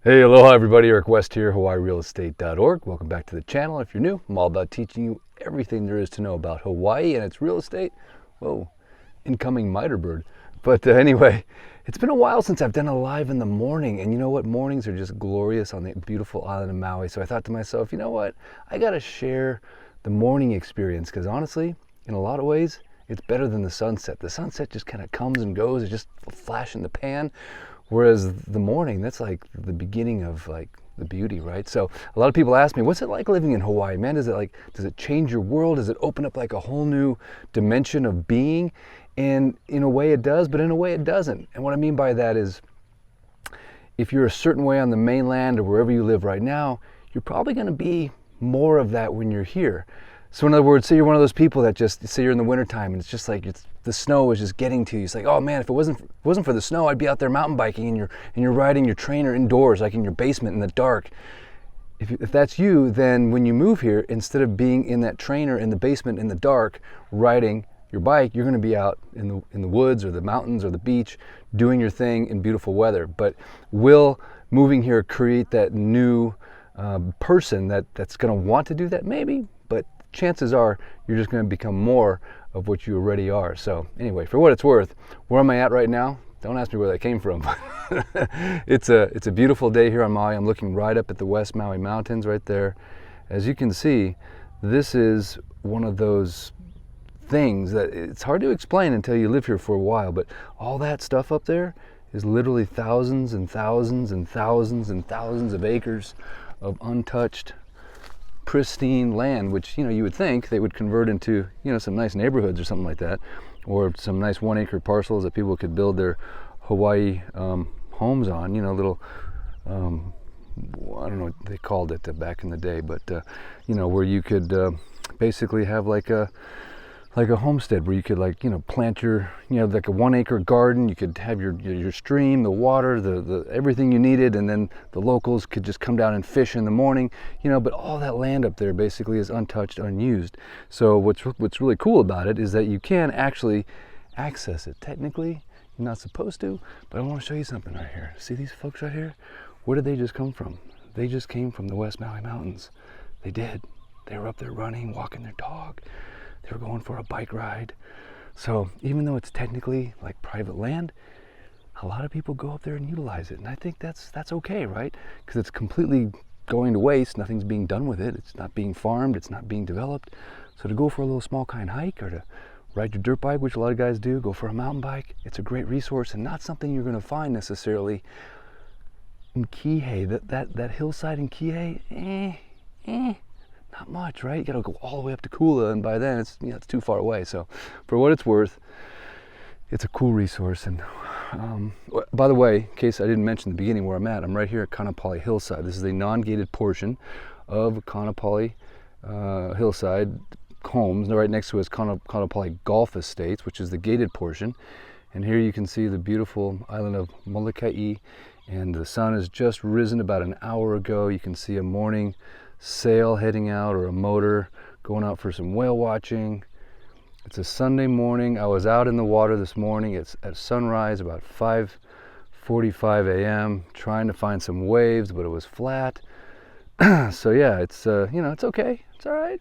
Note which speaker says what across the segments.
Speaker 1: Hey, aloha everybody, Eric West here, HawaiiRealEstate.org. Welcome back to the channel. If you're new, I'm all about teaching you everything there is to know about Hawaii and its real estate. Whoa, incoming miter bird. But anyway, it's been a while since I've done a live in the morning, and you know what? Mornings are just glorious on the beautiful island of Maui. So I thought to myself, you know what? I gotta share the morning experience, because honestly, in a lot of ways, it's better than the sunset. The sunset just kind of comes and goes. It's just a flash in the pan. Whereas the morning, that's like the beginning of like the beauty, right? So a lot of people ask me, what's it like living in Hawaii, man? Does it change your world? Does it open up like a whole new dimension of being? And in a way it does, but in a way it doesn't. And what I mean by that is, if you're a certain way on the mainland or wherever you live right now, you're probably gonna be more of that when you're here. So in other words, say you're one of those people that just, say you're in the wintertime and it's just like the snow is just getting to you. It's like, oh man, if it wasn't for the snow, I'd be out there mountain biking and you're riding your trainer indoors, like in your basement in the dark. If that's you, then when you move here, instead of being in that trainer in the basement in the dark, riding your bike, you're gonna be out in the woods or the mountains or the beach doing your thing in beautiful weather. But will moving here create that new person that's gonna want to do that? Maybe, but chances are you're just going to become more of what you already are. So anyway, for what it's worth, where am I at right now? Don't ask me where that came from. It's a beautiful day here on Maui. I'm looking right up at the West Maui Mountains right there. As you can see, this is one of those things that it's hard to explain until you live here for a while, but all that stuff up there is literally thousands and thousands and thousands and thousands of acres of untouched, pristine land, which you would think they would convert into some nice neighborhoods or something like that, or some nice 1-acre parcels that people could build their Hawaii homes on. Little I don't know what they called it back in the day, but where you could basically have like a homestead where you could plant your like a 1-acre garden. You could have your stream, the water, the everything you needed, and then the locals could just come down and fish in the morning. But all that land up there basically is untouched, unused. So what's really cool about it is that you can actually access it. Technically you're not supposed to, but I want to show you something right here. See these folks right here? Where did they just come from? They just came from the West Maui Mountains. They were up there running, walking their dog. They were going for a bike ride. So even though it's technically like private land, a lot of people go up there and utilize it. And I think that's okay, right? Because it's completely going to waste. Nothing's being done with it. It's not being farmed. It's not being developed. So to go for a little small kind hike, or to ride your dirt bike, which a lot of guys do, go for a mountain bike, it's a great resource, and not something you're going to find necessarily in Kihei. That hillside in Kihei, not much, right? You gotta go all the way up to Kula, and by then it's too far away. So for what it's worth, it's a cool resource. And by the way, in case I didn't mention in the beginning where I'm at, I'm right here at Kanapali Hillside. This is a non-gated portion of Kanapali Hillside homes. Right next to it is Kanapali Golf Estates, which is the gated portion. And here you can see the beautiful island of Molokai, and the sun has just risen about an hour ago. You can see a morning sail heading out, or a motor going out for some whale watching. It's a Sunday morning. I was out in the water this morning. It's at sunrise, about 5:45 a.m., trying to find some waves, but it was flat. So yeah, it's it's okay. It's all right.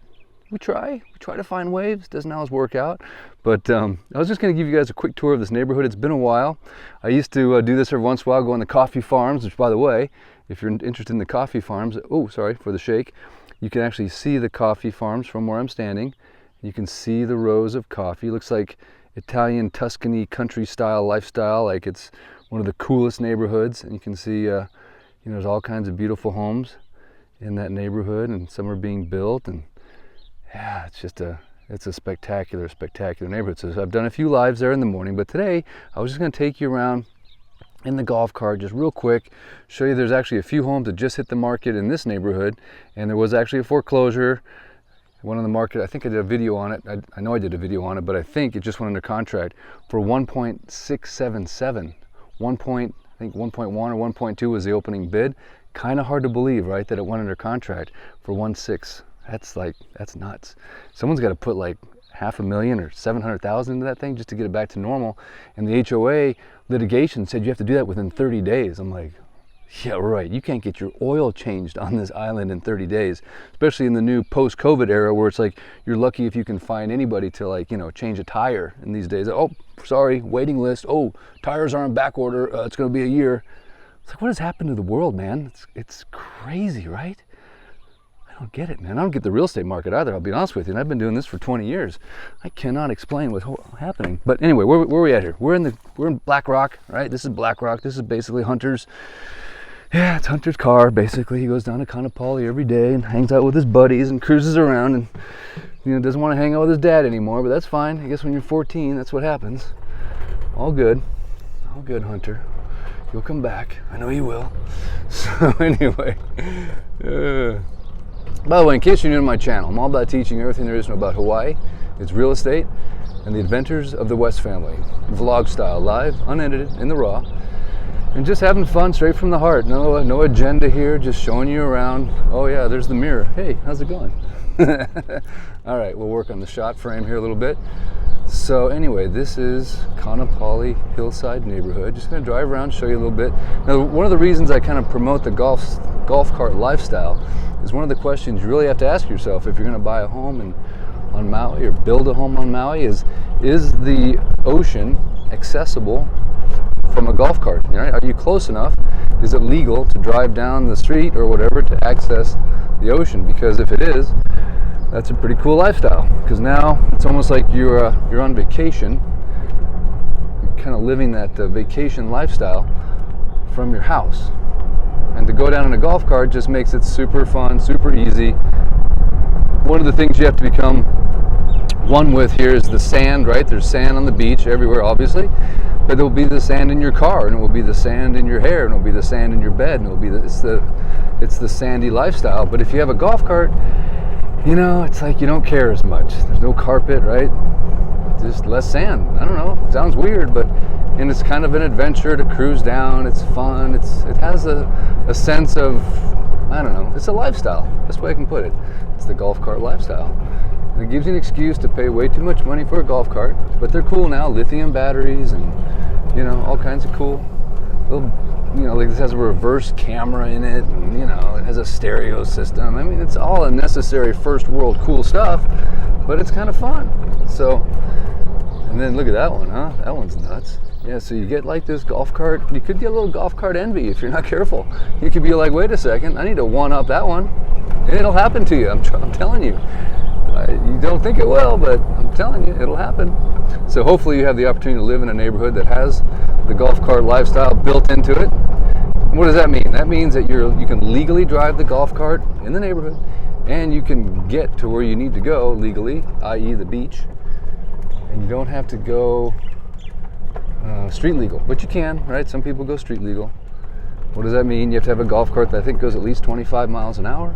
Speaker 1: We try to find waves. Doesn't always work out. But I was just going to give you guys a quick tour of this neighborhood. It's been a while. I used to do this every once in a while, go on the coffee farms, which, by the way, if you're interested in the coffee farms, for the shake, you can actually see the coffee farms from where I'm standing. You can see the rows of coffee. It looks like Italian Tuscany country style lifestyle, like it's one of the coolest neighborhoods. And you can see there's all kinds of beautiful homes in that neighborhood, and some are being built. And yeah, it's a spectacular neighborhood. So I've done a few lives there in the morning, but today I was just going to take you around in the golf cart just real quick, show you there's actually a few homes that just hit the market in this neighborhood, and there was actually a foreclosure. One on the market, I think I did a video on it. I know I did a video on it, but I think it just went under contract for 1.677. I think 1.1 or 1.2 was the opening bid. Kind of hard to believe, right, that it went under contract for 1.6. That's nuts. Someone's got to put like $500,000 or $700,000 into that thing just to get it back to normal. And the HOA litigation said you have to do that within 30 days. I'm like, Yeah, right. You can't get your oil changed on this island in 30 days, especially in the new post-COVID era where it's like you're lucky if you can find anybody to, like, change a tire in these days. Oh, sorry, waiting list. Oh, tires are on back order. It's going to be a year. It's like, what has happened to the world, man? It's crazy, right? I don't get it, man. I don't get the real estate market either, I'll be honest with you. And I've been doing this for 20 years. I cannot explain what's happening. But anyway, where are we at here? We're in Black Rock, right? This is Black Rock. This is basically Hunter's. Yeah, it's Hunter's car, basically. He goes down to Kapalua every day and hangs out with his buddies and cruises around and, doesn't want to hang out with his dad anymore, but that's fine. I guess when you're 14, that's what happens. All good. All good, Hunter. You'll come back. I know you will. So anyway, by the way, in case you're new to my channel, I'm all about teaching everything there is to know about Hawaii, its real estate, and the adventures of the West family. Vlog style, live, unedited, in the raw. And just having fun straight from the heart. No agenda here, just showing you around. Oh yeah, there's the mirror. Hey, how's it going? All right, we'll work on the shot frame here a little bit. So anyway, this is Kapalua Hillside neighborhood. Just gonna drive around, show you a little bit. Now, one of the reasons I kind of promote the golf cart lifestyle is one of the questions you really have to ask yourself if you're gonna buy a home on Maui or build a home on Maui is the ocean accessible from a golf cart? Are you close enough? Is it legal to drive down the street or whatever to access the ocean? Because if it is, that's a pretty cool lifestyle. Because now it's almost like you're on vacation. You're kind of living that vacation lifestyle from your house. And to go down in a golf cart just makes it super fun, super easy. One of the things you have to become one with here is the sand, right? There's sand on the beach everywhere, obviously. But there will be the sand in your car, and it will be the sand in your hair, and it will be the sand in your bed, and it will be it's the sandy lifestyle. But if you have a golf cart, it's like you don't care as much. There's no carpet, right? Just less sand. I don't know. It sounds weird, and it's kind of an adventure to cruise down. It's fun. It has a sense of, I don't know. It's a lifestyle. That's the way I can put it. It's the golf cart lifestyle. And it gives you an excuse to pay way too much money for a golf cart, but they're cool now. Lithium batteries and all kinds of cool little, like this has a reverse camera in it, and it has a stereo system. I mean, it's all unnecessary first world cool stuff, but it's kind of fun. So, and then look at that one, huh? That one's nuts. Yeah, so you get like this golf cart. You could get a little golf cart envy if you're not careful. You could be like, wait a second, I need to one up that one. And it'll happen to you. I'm telling you. You don't think it will, but I'm telling you, it'll happen. So hopefully you have the opportunity to live in a neighborhood that has the golf cart lifestyle built into it. What does that mean? That means that you can legally drive the golf cart in the neighborhood, and you can get to where you need to go legally, i.e. the beach, and you don't have to go street legal, but you can, right? Some people go street legal. What does that mean? You have to have a golf cart that I think goes at least 25 miles an hour.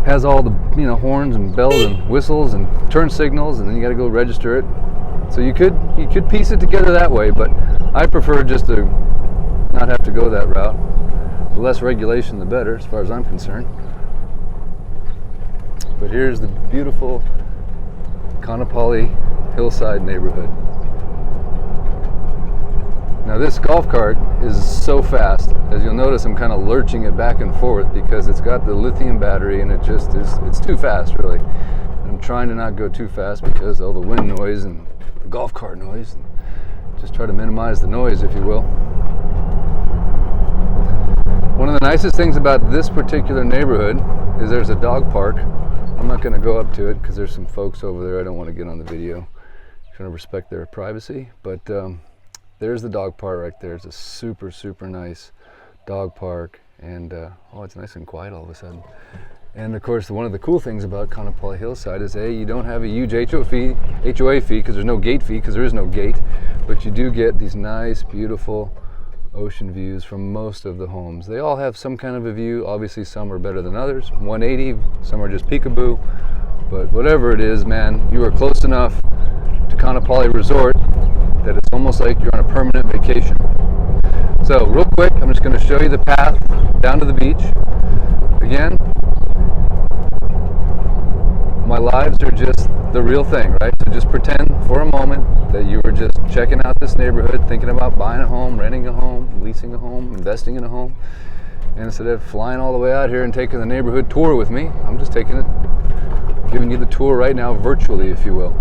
Speaker 1: Has all the horns and bells and whistles and turn signals, and then you got to go register it. So you could piece it together that way, but I prefer just to not have to go that route. The less regulation, the better, as far as I'm concerned. But here's the beautiful Kapalua Hillside neighborhood. Now this golf cart is so fast, as you'll notice I'm kind of lurching it back and forth because it's got the lithium battery and it's too fast really. And I'm trying to not go too fast because all the wind noise and the golf cart noise. Just try to minimize the noise, if you will. One of the nicest things about this particular neighborhood is there's a dog park. I'm not going to go up to it because there's some folks over there I don't want to get on the video. I'm trying to respect their privacy, but there's the dog park right there. It's a super, super nice dog park. And, it's nice and quiet all of a sudden. And of course, one of the cool things about Kapalua Hillside is, you don't have a huge HOA fee because there's no gate fee because there is no gate. But you do get these nice, beautiful ocean views from most of the homes. They all have some kind of a view. Obviously, some are better than others. 180, some are just peekaboo. But whatever it is, man, you are close enough to Kapalua Resort that it's almost like you're on a permanent vacation. So real quick, I'm just going to show you the path down to the beach. Again, my lives are just the real thing, right? So just pretend for a moment that you were just checking out this neighborhood, thinking about buying a home, renting a home, leasing a home, investing in a home. And instead of flying all the way out here and taking the neighborhood tour with me, I'm just giving you the tour right now virtually, if you will,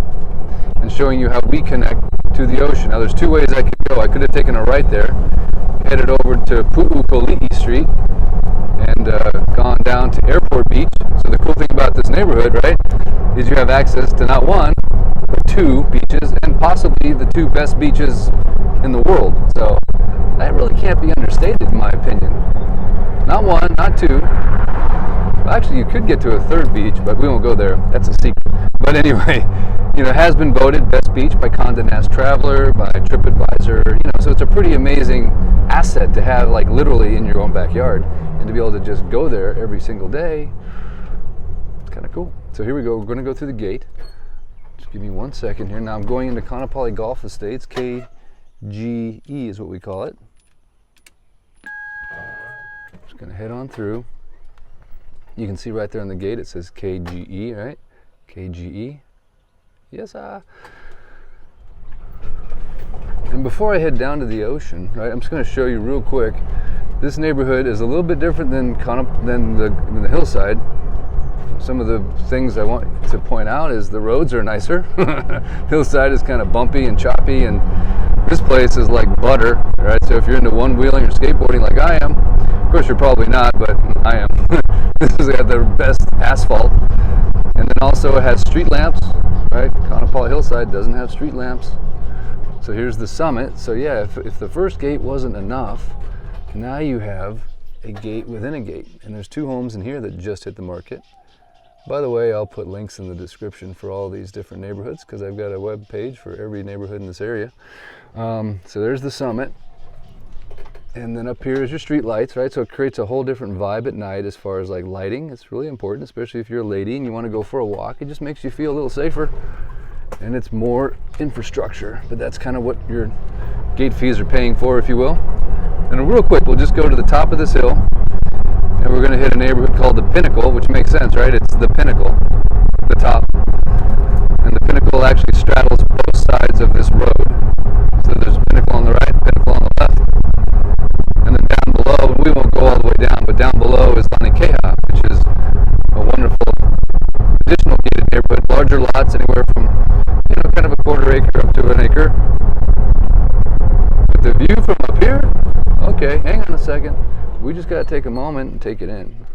Speaker 1: and showing you how we connect to the ocean. Now there's two ways I could go. I could have taken a right there, headed over to Pu'ukoli'i Street, and gone down to Airport Beach. So the cool thing about this neighborhood, right, is you have access to not one, but two beaches, and possibly the two best beaches in the world. So that really can't be understated, in my opinion. Not one, not two. Well, actually, you could get to a third beach, but we won't go there. That's a secret. But anyway, it has been voted best beach by Condé Nast Traveler, by TripAdvisor. So it's a pretty amazing asset to have, like, literally in your own backyard, and to be able to just go there every single day. It's kind of cool. So here we go. We're going to go through the gate. Just give me 1 second here. Now I'm going into Kaanapali Golf Estates. KGE is what we call it. Just going to head on through. You can see right there on the gate it says KGE, right? KGE. Yes, And before I head down to the ocean, right, I'm just going to show you real quick. This neighborhood is a little bit different than the hillside. Some of the things I want to point out is the roads are nicer. Hillside is kind of bumpy and choppy, and this place is like butter, right? So if you're into one-wheeling or skateboarding like I am, of course you're probably not, but I am. This has got the best asphalt, and then also it has street lamps, right? Kaanapali Hillside doesn't have street lamps. So here's the summit. So yeah, if the first gate wasn't enough, now you have a gate within a gate, and there's two homes in here that just hit the market. By the way, I'll put links in the description for all these different neighborhoods because I've got a web page for every neighborhood in this area. So there's the summit. And then up here is your street lights, right? So it creates a whole different vibe at night as far as like lighting. It's really important, especially if you're a lady and you want to go for a walk. It just makes you feel a little safer. And it's more infrastructure, but that's kind of what your gate fees are paying for, if you will. And real quick, we'll just go to the top of this hill. And we're going to hit a neighborhood called the Pinnacle, which makes sense, right? It's the pinnacle, the top. And the Pinnacle actually straddles both sides of this road. So there's a Pinnacle on the right, Pinnacle on the left. And then down below, we won't go all the way down, but down below is Lani Keha, which is a wonderful additional gated neighborhood. Larger lots, anywhere from, kind of a quarter acre up to an acre. But the view from up here, okay, hang on a second. We just got to take a moment and take it in,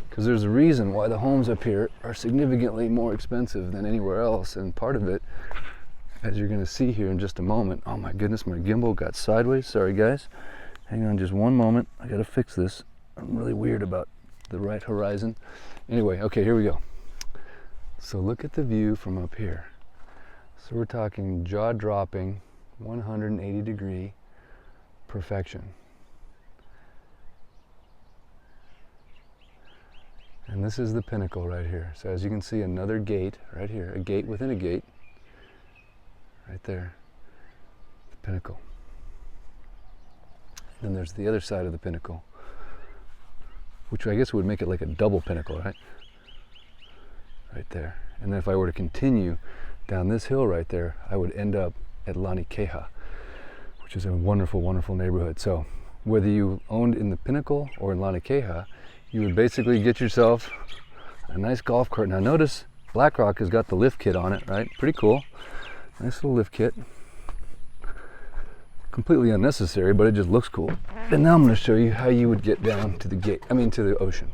Speaker 1: because there's a reason why the homes up here are significantly more expensive than anywhere else, and part of it, as you're going to see here in just a moment. Oh my goodness, my gimbal got sideways. Sorry guys, hang on just one moment. I got to fix this. I'm really weird about the right horizon. Anyway, okay, here we go. So look at the view from up here. So we're talking jaw-dropping 180 degree perfection. And this is the Pinnacle right here. So as you can see, another gate right here, a gate within a gate, right there, the Pinnacle. Then there's the other side of the Pinnacle, which I guess would make it like a double Pinnacle, right? Right there. And then if I were to continue down this hill right there, I would end up at Lani Keha, which is a wonderful, wonderful neighborhood. So whether you owned in the Pinnacle or in Lani Keha, you would basically get yourself a nice golf cart. Now notice BlackRock has got the lift kit on it, right? Pretty cool. Nice little lift kit. Completely unnecessary, but it just looks cool. And now I'm going to show you how you would get down to the to the ocean.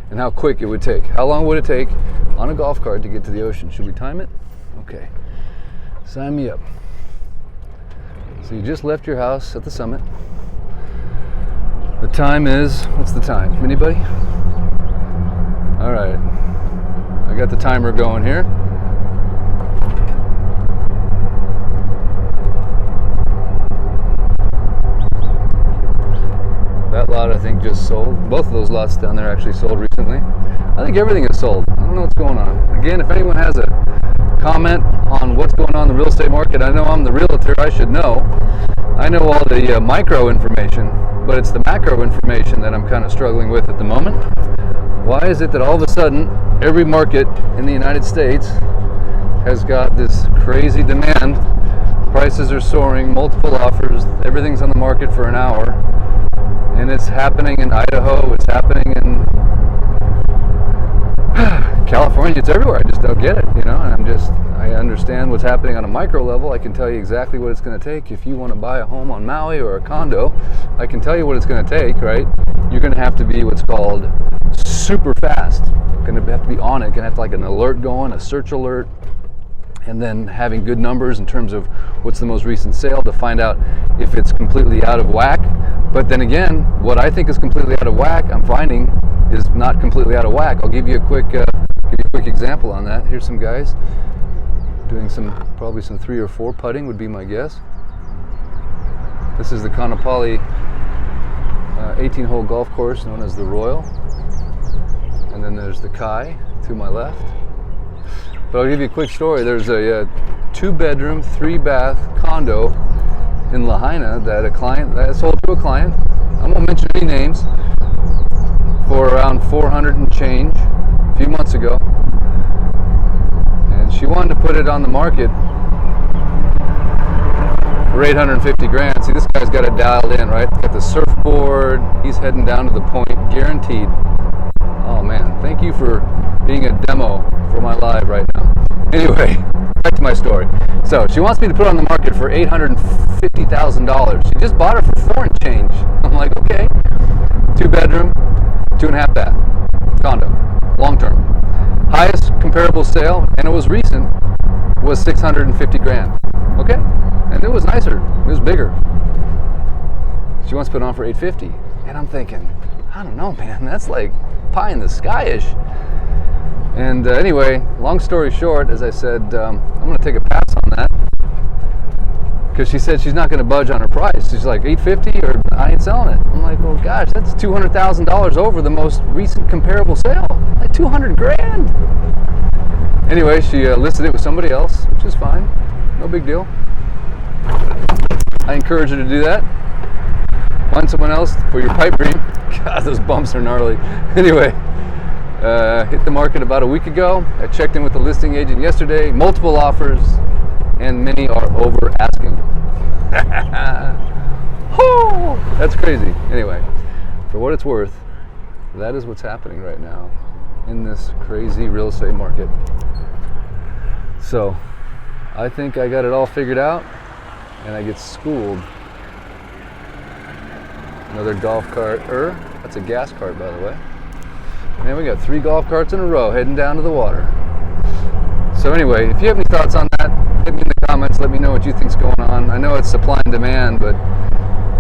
Speaker 1: And how quick it would take. How long would it take on a golf cart to get to the ocean? Should we time it? Okay. Sign me up. So you just left your house at the summit. The time is, what's the time? Anybody? All right. I got the timer going here. That lot I think just sold. Both of those lots down there actually sold recently. I think everything is sold. I don't know what's going on. Again, if anyone has a comment on what's going on in the real estate market, I know I'm the realtor, I should know. I know all the micro information, but it's the macro information that I'm kind of struggling with at the moment. Why is it that all of a sudden every market in the United States has got this crazy demand. Prices are soaring, multiple offers, everything's on the market for an hour. And it's happening in Idaho, it's happening in California, it's everywhere. I just don't get it, you know, and I understand what's happening on a micro level. I can tell you exactly what it's going to take. If you want to buy a home on Maui or a condo, I can tell you what it's going to take, right? You're going to have to be what's called super fast. You're going to have to be on it. You're going to have to like an alert going, a search alert, and then having good numbers in terms of what's the most recent sale to find out if it's completely out of whack. But then again, what I think is completely out of whack, I'm finding is not completely out of whack. I'll give you a quick example on that. Here's some guys doing probably some 3 or 4 putting would be my guess. This is the Kapalua 18-hole golf course known as the Royal, and then there's the Kai to my left. But I'll give you a quick story. There's a 2-bedroom, 3-bath condo in Lahaina that I sold to a client. I won't mention any names, for around 400 and change a few months ago. And she wanted to put it on the market for 850 grand. See, this guy's got it dialed in, right? Got the surfboard. He's heading down to the point, guaranteed. Oh man, thank you for being a demo for my live right now. Anyway, back to my story. So she wants me to put it on the market for $850,000. She just bought it for 4 and change. I'm like, okay, 2-bedroom, 2.5 bath, condo, long term. Highest comparable sale, and it was recent, was 650 grand. Okay, and it was nicer, it was bigger. She wants to put it on for 850, and I'm thinking, I don't know, man, that's like pie in the sky-ish. And anyway, long story short, as I said, I'm going to take a pass on that, because she said she's not going to budge on her price. She's like, 850 or I ain't selling it. I'm like, well, gosh, that's $200,000 over the most recent comparable sale. Like 200 grand. Anyway, she listed it with somebody else, which is fine. No big deal. I encourage her to do that. Find someone else for your pipe dream. God, those bumps are gnarly. Anyway, hit the market about a week ago. I checked in with the listing agent yesterday. Multiple offers, and many are over asking. Oh, that's crazy. Anyway, for what it's worth, that is what's happening right now in this crazy real estate market. So I think I got it all figured out, and I get schooled. Another golf cart. That's a gas cart, by the way. Man, we got 3 golf carts in a row heading down to the water. So anyway, if you have any thoughts on that, hit me in the comments. Let me know what you think's going on. I know it's supply and demand, but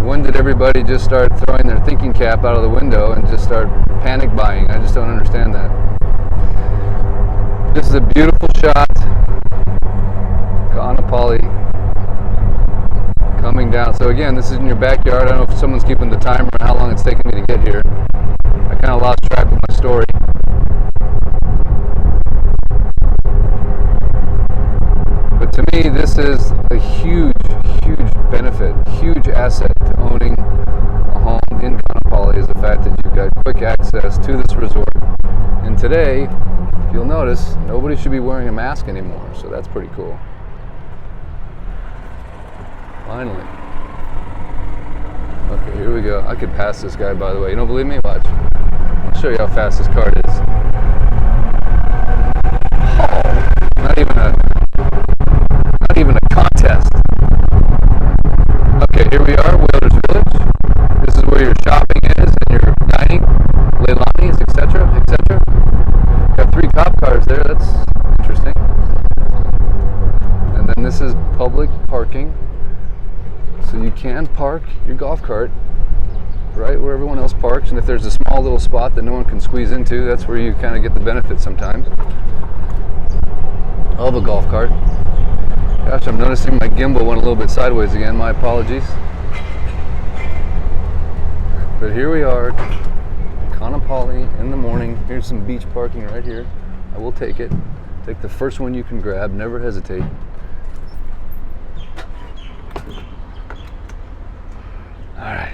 Speaker 1: when did everybody just start throwing their thinking cap out of the window and just start panic buying? I just don't understand that. This is a beautiful shot. Kapalua coming down. So again, this is in your backyard. I don't know if someone's keeping the timer on how long it's taking me to get here. I kind of lost track of my story. But to me, this is a huge, huge benefit, huge asset to owning a home in Kapalua is the fact that you've got quick access to this resort. And today, if you'll notice, nobody should be wearing a mask anymore, so that's pretty cool. Finally. Okay, here we go. I could pass this guy, by the way. You don't believe me? Watch. I'll show you how fast this cart is. Oh, not even a contest. Okay, here we are, Whalers Village. This is where your shopping is and your dining, leilani's, etc., etc. Got 3 cop cars there. That's interesting. And then this is public parking. So you can park your golf cart right where everyone else parks, and if there's a small little spot that no one can squeeze into, that's where you kind of get the benefit sometimes of a golf cart. Gosh, I'm noticing my gimbal went a little bit sideways again. My apologies. But here we are, Kapalua in the morning. Here's some beach parking right here. I will take it. Take the first one you can grab. Never hesitate. All right.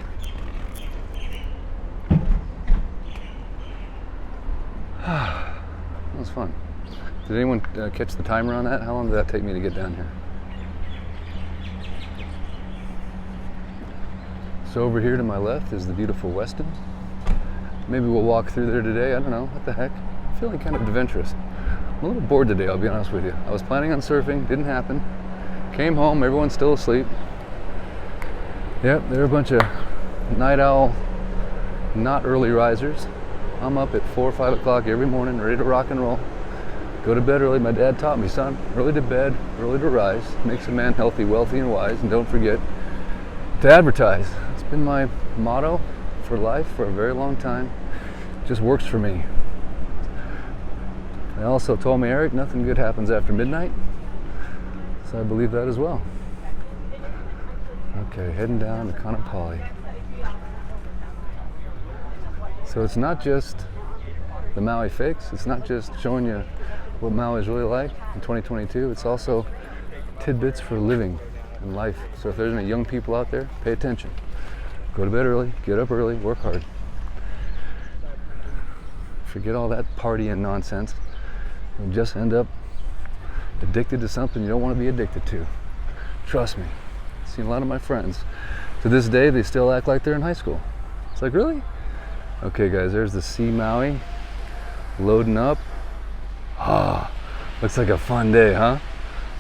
Speaker 1: That was fun. Did anyone catch the timer on that? How long did that take me to get down here? So over here to my left is the beautiful Weston. Maybe we'll walk through there today. I don't know. What the heck? I'm feeling kind of adventurous. I'm a little bored today, I'll be honest with you. I was planning on surfing. Didn't happen. Came home. Everyone's still asleep. Yep, they're a bunch of night owl, not early risers. I'm up at 4 or 5 o'clock every morning, ready to rock and roll. Go to bed early. My dad taught me, son, early to bed, early to rise. Makes a man healthy, wealthy, and wise. And don't forget to advertise. It's been my motto for life for a very long time. It just works for me. They also told me, Eric, nothing good happens after midnight. So I believe that as well. Okay, heading down to Kapalua. So it's not just the Maui fix. It's not just showing you what Maui is really like in 2022. It's also tidbits for living and life. So if there's any young people out there, pay attention. Go to bed early, get up early, work hard. Forget all that partying nonsense. You'll just end up addicted to something you don't want to be addicted to. Trust me. I've seen a lot of my friends. To this day, they still act like they're in high school. It's like, really? Okay, guys, there's the Sea Maui loading up. Ah, looks like a fun day, huh?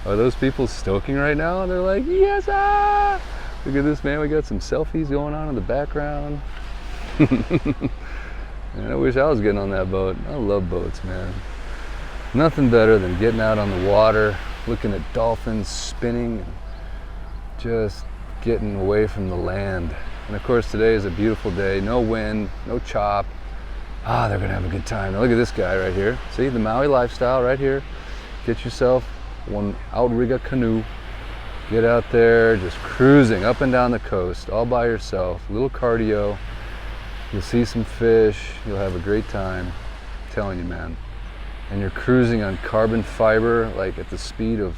Speaker 1: Are those people stoking right now? They're like, yes, ah! Look at this, man. We got some selfies going on in the background. And I wish I was getting on that boat. I love boats, man. Nothing better than getting out on the water, looking at dolphins spinning, and just getting away from the land. And of course, today is a beautiful day. No wind, no chop. Ah, they're gonna have a good time. Now look at this guy right here. See, the Maui lifestyle right here. Get yourself one outrigger canoe. Get out there, just cruising up and down the coast, all by yourself. A little cardio. You'll see some fish. You'll have a great time. I'm telling you, man. And you're cruising on carbon fiber, like at the speed of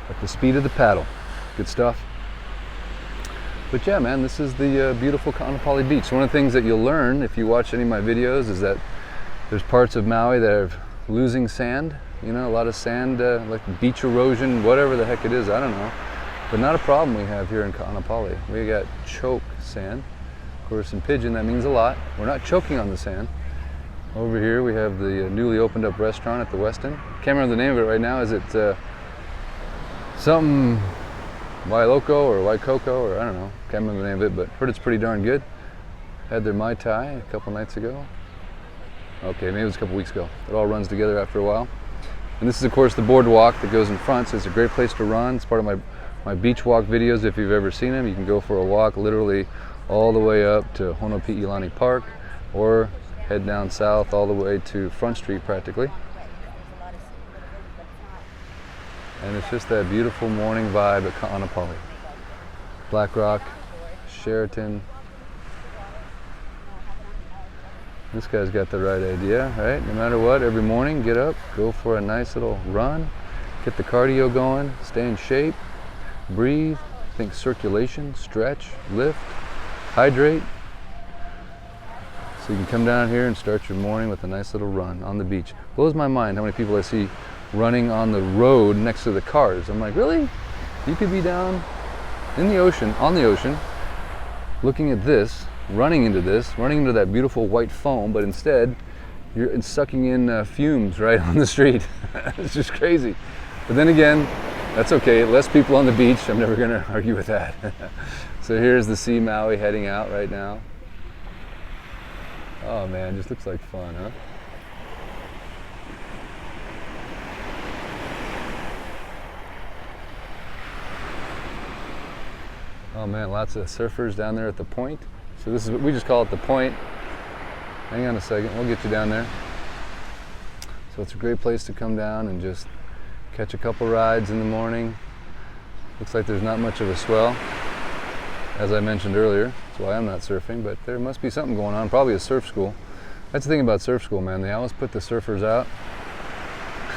Speaker 1: the paddle. Good stuff. But yeah, man, this is the beautiful Kapalua beach. One of the things that you'll learn if you watch any of my videos is that there's parts of Maui that are losing sand. You know, a lot of sand, like beach erosion, whatever the heck it is, I don't know. But not a problem we have here in Kapalua. We got choke sand. Of course, in Pidgin, that means a lot. We're not choking on the sand. Over here, we have the newly opened up restaurant at the Westin. Can't remember the name of it right now. Is it something Wailoco or Waikoko or I don't know. Can't remember the name of it, but heard it's pretty darn good. Had their Mai Tai a couple nights ago. Okay, maybe it was a couple weeks ago. It all runs together after a while. And this is, of course, the boardwalk that goes in front, so it's a great place to run. It's part of my beach walk videos. If you've ever seen them, you can go for a walk literally all the way up to Honopi'ilani Park or head down south all the way to Front Street practically. And it's just that beautiful morning vibe at Kapalua. Black Rock, Sheraton. This guy's got the right idea, right? No matter what, every morning, get up, go for a nice little run, get the cardio going, stay in shape, breathe, think circulation, stretch, lift, hydrate. So you can come down here and start your morning with a nice little run on the beach. Blows my mind how many people I see running on the road next to the cars. I'm like, really? You could be down in the ocean, on the ocean, looking at this, running into that beautiful white foam, but instead you're sucking in fumes right on the street. It's just crazy. But then again, that's okay. Less people on the beach. I'm never going to argue with that. So here's the Sea Maui heading out right now. Oh man, just looks like fun, huh? Oh man, lots of surfers down there at the point. So this is what we just call it the point. Hang on a second, we'll get you down there. So it's a great place to come down and just catch a couple rides in the morning. Looks like there's not much of a swell, as I mentioned earlier. That's why I'm not surfing, but there must be something going on, probably a surf school. That's the thing about surf school, man. They always put the surfers out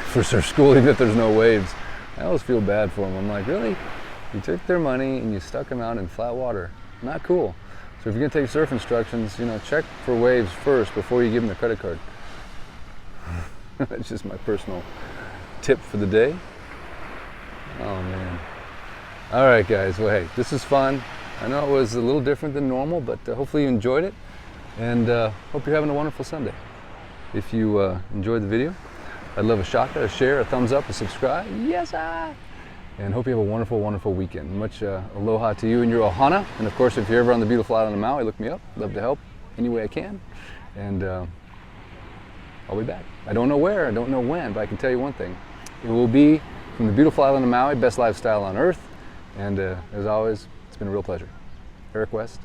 Speaker 1: for surf school, even if there's no waves. I always feel bad for them. I'm like, really? You took their money and you stuck them out in flat water. Not cool. So if you're gonna take surf instructions, you know, check for waves first before you give them the credit card. That's just my personal tip for the day. Oh man. All right guys, well hey, this is fun. I know it was a little different than normal, but hopefully you enjoyed it, and hope you're having a wonderful Sunday. If you enjoyed the video, I'd love a shaka, a share, a thumbs up, a subscribe. Yes, and hope you have a wonderful, wonderful weekend. Much aloha to you and your ohana. And of course, if you're ever on the beautiful island of Maui, look me up. Love to help any way I can. And I'll be back. I don't know where, I don't know when, but I can tell you one thing. It will be from the beautiful island of Maui, best lifestyle on earth. And as always, it's been a real pleasure. Eric West,